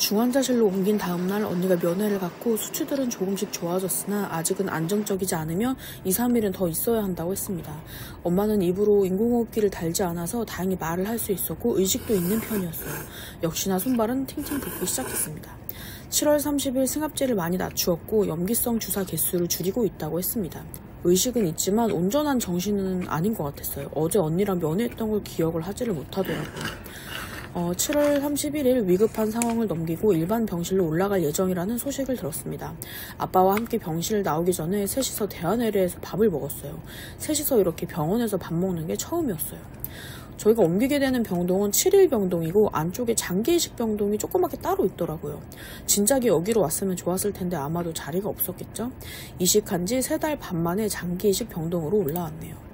중환자실로 옮긴 다음날 언니가 면회를 갔고 수치들은 조금씩 좋아졌으나 아직은 안정적이지 않으며 2-3일은 더 있어야 한다고 했습니다. 엄마는 입으로 인공호흡기를 달지 않아서 다행히 말을 할 수 있었고 의식도 있는 편이었어요. 역시나 손발은 팅팅 붓기 시작했습니다. 7월 30일 승합제를 많이 낮추었고 염기성 주사 개수를 줄이고 있다고 했습니다. 의식은 있지만 온전한 정신은 아닌 것 같았어요. 어제 언니랑 면회했던 걸 기억을 하지를 못하더라고요. 7월 31일 위급한 상황을 넘기고 일반 병실로 올라갈 예정이라는 소식을 들었습니다. 아빠와 함께 병실 나오기 전에 셋이서 대한회례에서 밥을 먹었어요. 셋이서 이렇게 병원에서 밥 먹는 게 처음이었어요. 저희가 옮기게 되는 병동은 7일 병동이고 안쪽에 장기이식 병동이 조그맣게 따로 있더라고요. 진작에 여기로 왔으면 좋았을 텐데 아마도 자리가 없었겠죠? 이식한 지 3달 반 만에 장기이식 병동으로 올라왔네요.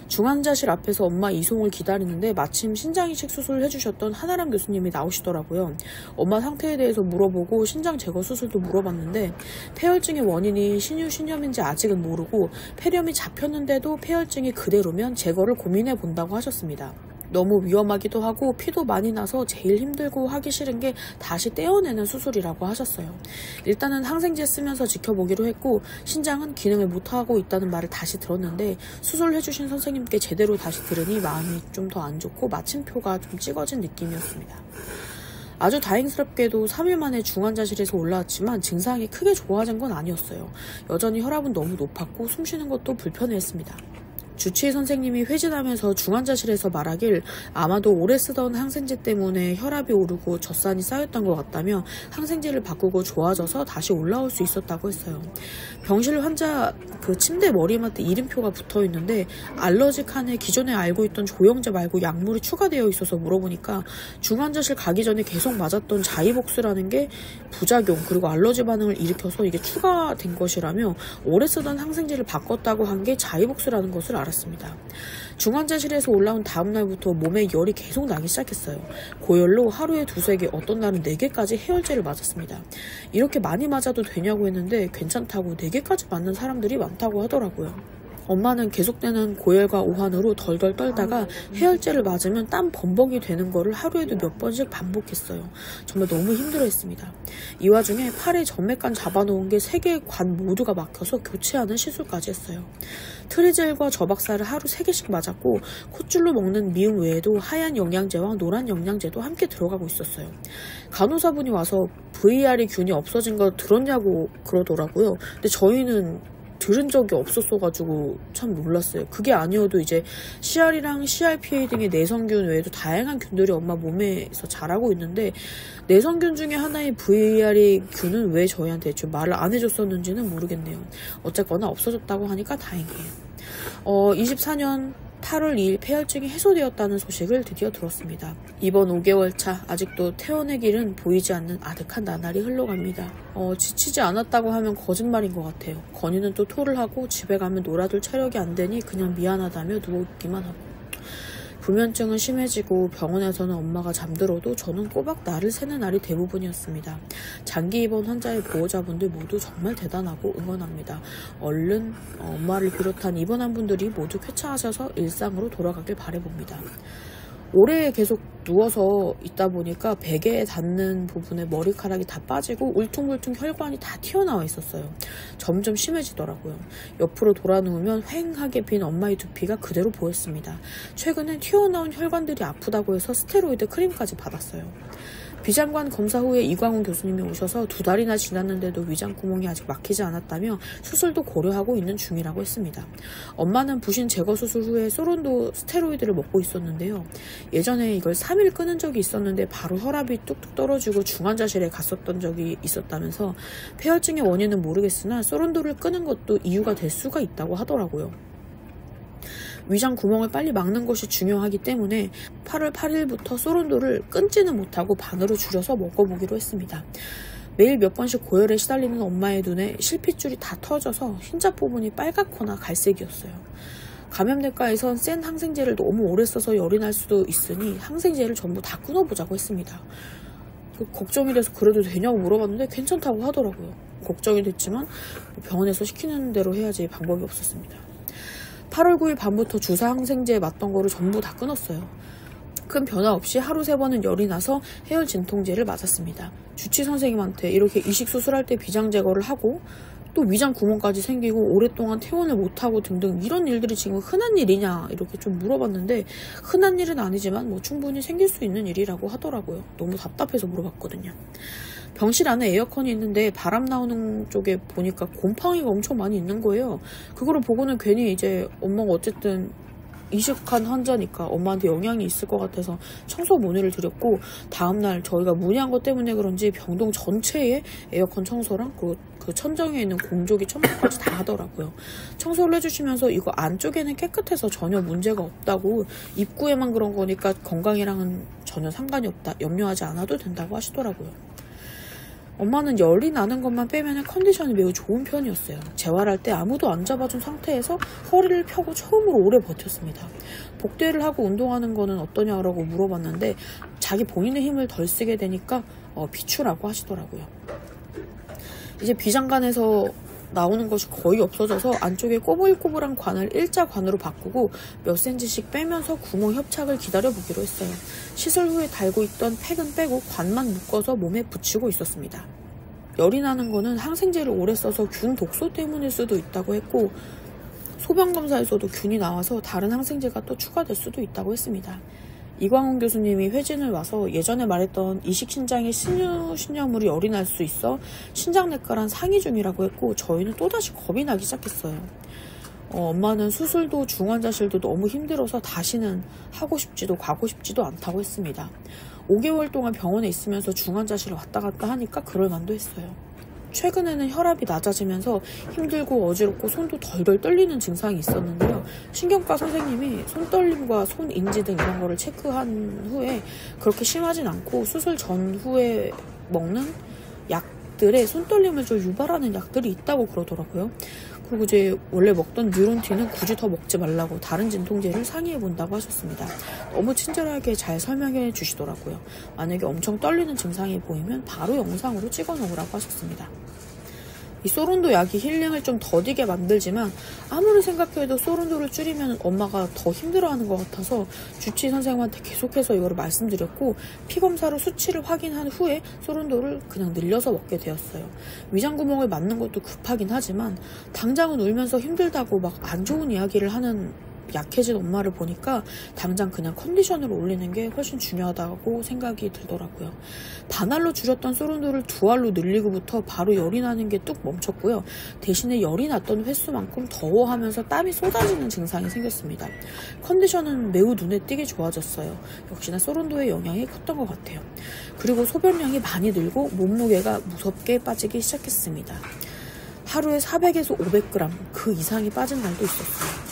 중환자실 앞에서 엄마 이송을 기다리는데 마침 신장이식 수술을 해주셨던 한아람 교수님이 나오시더라고요. 엄마 상태에 대해서 물어보고 신장 제거 수술도 물어봤는데 폐혈증의 원인이 신유신염인지 아직은 모르고 폐렴이 잡혔는데도 폐혈증이 그대로면 제거를 고민해 본다고 하셨습니다. 너무 위험하기도 하고 피도 많이 나서 제일 힘들고 하기 싫은 게 다시 떼어내는 수술이라고 하셨어요. 일단은 항생제 쓰면서 지켜보기로 했고 신장은 기능을 못하고 있다는 말을 다시 들었는데 수술해주신 선생님께 제대로 다시 들으니 마음이 좀 더 안 좋고 마침표가 좀 찍어진 느낌이었습니다. 아주 다행스럽게도 3일 만에 중환자실에서 올라왔지만 증상이 크게 좋아진 건 아니었어요. 여전히 혈압은 너무 높았고 숨쉬는 것도 불편했습니다. 주치의 선생님이 회진하면서 중환자실에서 말하길 아마도 오래 쓰던 항생제 때문에 혈압이 오르고 젖산이 쌓였던 것 같다며 항생제를 바꾸고 좋아져서 다시 올라올 수 있었다고 했어요. 병실 환자 그 침대 머리맡에 이름표가 붙어 있는데 알러지 칸에 기존에 알고 있던 조영제 말고 약물이 추가되어 있어서 물어보니까 중환자실 가기 전에 계속 맞았던 자이복스라는 게 부작용 그리고 알러지 반응을 일으켜서 이게 추가된 것이라며 오래 쓰던 항생제를 바꿨다고 한 게 자이복스라는 것을 알았습니다. 중환자실에서 올라온 다음 날부터 몸에 열이 계속 나기 시작했어요. 고열로 하루에 2-3개, 어떤 날은 4개까지 해열제를 맞았습니다. 이렇게 많이 맞아도 되냐고 했는데 괜찮다고 4개까지 맞는 사람들이 많다고 하더라고요. 엄마는 계속되는 고열과 오한으로 덜덜 떨다가 해열제를 맞으면 땀 범벅이 되는 거를 하루에도 몇 번씩 반복했어요. 정말 너무 힘들어했습니다. 이 와중에 팔에 전맥관 잡아놓은 게 3개의 관 모두가 막혀서 교체하는 시술까지 했어요. 트리젤과 저박사를 하루 3개씩 맞았고 콧줄로 먹는 미음 외에도 하얀 영양제와 노란 영양제도 함께 들어가고 있었어요. 간호사분이 와서 VR이 균이 없어진 거 들었냐고 그러더라고요. 근데 저희는 들은 적이 없었어가지고 참 놀랐어요. 그게 아니어도 이제 CR이랑 CRPA 등의 내성균 외에도 다양한 균들이 엄마 몸에서 자라고 있는데 내성균 중에 하나인 VR이 균은 왜 저희한테 애초에 말을 안 해줬었는지는 모르겠네요. 어쨌거나 없어졌다고 하니까 다행이에요. 24년 8월 2일 폐혈증이 해소되었다는 소식을 드디어 들었습니다. 이번 5개월 차 아직도 퇴원의 길은 보이지 않는 아득한 나날이 흘러갑니다. 지치지 않았다고 하면 거짓말인 것 같아요. 건이는 또 토를 하고 집에 가면 놀아둘 체력이 안 되니 그냥 미안하다며 누워있기만 하고. 불면증은 심해지고 병원에서는 엄마가 잠들어도 저는 꼬박 날을 새는 날이 대부분이었습니다. 장기 입원 환자의 보호자분들 모두 정말 대단하고 응원합니다. 얼른 엄마를 비롯한 입원한 분들이 모두 쾌차하셔서 일상으로 돌아가길 바라봅니다. 오래 계속 누워서 있다 보니까 베개에 닿는 부분에 머리카락이 다 빠지고 울퉁불퉁 혈관이 다 튀어나와 있었어요. 점점 심해지더라고요. 옆으로 돌아 누우면 휑하게 빈 엄마의 두피가 그대로 보였습니다. 최근엔 튀어나온 혈관들이 아프다고 해서 스테로이드 크림까지 받았어요. 비장관 검사 후에 이광훈 교수님이 오셔서 2달이나 지났는데도 위장구멍이 아직 막히지 않았다며 수술도 고려하고 있는 중이라고 했습니다. 엄마는 부신 제거 수술 후에 소론도 스테로이드를 먹고 있었는데요. 예전에 이걸 3일 끊은 적이 있었는데 바로 혈압이 뚝뚝 떨어지고 중환자실에 갔었던 적이 있었다면서 폐혈증의 원인은 모르겠으나 소론도를 끊은 것도 이유가 될 수가 있다고 하더라고요. 위장 구멍을 빨리 막는 것이 중요하기 때문에 8월 8일부터 소론도를 끊지는 못하고 반으로 줄여서 먹어보기로 했습니다. 매일 몇 번씩 고열에 시달리는 엄마의 눈에 실핏줄이 다 터져서 흰자 부분이 빨갛거나 갈색이었어요. 감염내과에선 센 항생제를 너무 오래 써서 열이 날 수도 있으니 항생제를 전부 다 끊어보자고 했습니다. 걱정이 돼서 그래도 되냐고 물어봤는데 괜찮다고 하더라고요. 걱정이 됐지만 병원에서 시키는 대로 해야지 방법이 없었습니다. 8월 9일 밤부터 주사 항생제에 맞던 거를 전부 다 끊었어요. 큰 변화 없이 하루 3번은 열이 나서 해열 진통제를 맞았습니다. 주치 선생님한테 이렇게 이식 수술할 때 비장 제거를 하고 또 위장 구멍까지 생기고 오랫동안 퇴원을 못하고 등등 이런 일들이 지금 흔한 일이냐 이렇게 좀 물어봤는데 흔한 일은 아니지만 뭐 충분히 생길 수 있는 일이라고 하더라고요. 너무 답답해서 물어봤거든요. 병실 안에 에어컨이 있는데 바람 나오는 쪽에 보니까 곰팡이가 엄청 많이 있는 거예요. 그거를 보고는 괜히 이제 엄마가 어쨌든 이식한 환자니까 엄마한테 영향이 있을 것 같아서 청소 문의를 드렸고 다음날 저희가 문의한 것 때문에 그런지 병동 전체에 에어컨 청소랑 그 천정에 있는 공조기 첨부까지 다 하더라고요. 청소를 해주시면서 이거 안쪽에는 깨끗해서 전혀 문제가 없다고 입구에만 그런 거니까 건강이랑은 전혀 상관이 없다. 염려하지 않아도 된다고 하시더라고요. 엄마는 열이 나는 것만 빼면 컨디션이 매우 좋은 편이었어요. 재활할 때 아무도 안 잡아준 상태에서 허리를 펴고 처음으로 오래 버텼습니다. 복대를 하고 운동하는 거는 어떠냐고 물어봤는데 자기 본인의 힘을 덜 쓰게 되니까 비추라고 하시더라고요. 이제 비장관에서 나오는 것이 거의 없어져서 안쪽에 꼬불꼬불한 관을 일자관으로 바꾸고 몇 cm씩 빼면서 구멍 협착을 기다려보기로 했어요. 시술 후에 달고 있던 팩은 빼고 관만 묶어서 몸에 붙이고 있었습니다. 열이 나는 거는 항생제를 오래 써서 균 독소 때문일 수도 있다고 했고 소변검사에서도 균이 나와서 다른 항생제가 또 추가될 수도 있다고 했습니다. 이광훈 교수님이 회진을 와서 예전에 말했던 이식신장의 신유물이 열이 날 수 있어 신장내과랑 상의 중이라고 했고 저희는 또다시 겁이 나기 시작했어요. 엄마는 수술도 중환자실도 너무 힘들어서 다시는 하고 싶지도 가고 싶지도 않다고 했습니다. 5개월 동안 병원에 있으면서 중환자실을 왔다 갔다 하니까 그럴만도 했어요. 최근에는 혈압이 낮아지면서 힘들고 어지럽고 손도 덜덜 떨리는 증상이 있었는데요. 신경과 선생님이 손떨림과 손인지 등 이런 거를 체크한 후에 그렇게 심하진 않고 수술 전후에 먹는 약들에 손떨림을 좀 유발하는 약들이 있다고 그러더라고요. 그리고 이제 원래 먹던 뉴론틴은 굳이 더 먹지 말라고 다른 진통제를 상의해 본다고 하셨습니다. 너무 친절하게 잘 설명해 주시더라고요. 만약에 엄청 떨리는 증상이 보이면 바로 영상으로 찍어 놓으라고 하셨습니다. 이 소론도 약이 힐링을 좀 더디게 만들지만 아무리 생각해도 소론도를 줄이면 엄마가 더 힘들어하는 것 같아서 주치 선생님한테 계속해서 이거를 말씀드렸고 피검사로 수치를 확인한 후에 소론도를 그냥 늘려서 먹게 되었어요. 위장구멍을 맞는 것도 급하긴 하지만 당장은 울면서 힘들다고 막 안 좋은 이야기를 하는 약해진 엄마를 보니까 당장 그냥 컨디션을 올리는 게 훨씬 중요하다고 생각이 들더라고요. 반알로 줄였던 소론도를 2알로 늘리고부터 바로 열이 나는 게 뚝 멈췄고요. 대신에 열이 났던 횟수만큼 더워하면서 땀이 쏟아지는 증상이 생겼습니다. 컨디션은 매우 눈에 띄게 좋아졌어요. 역시나 소론도의 영향이 컸던 것 같아요. 그리고 소변량이 많이 늘고 몸무게가 무섭게 빠지기 시작했습니다. 하루에 400에서 500g 그 이상이 빠진 날도 있었어요.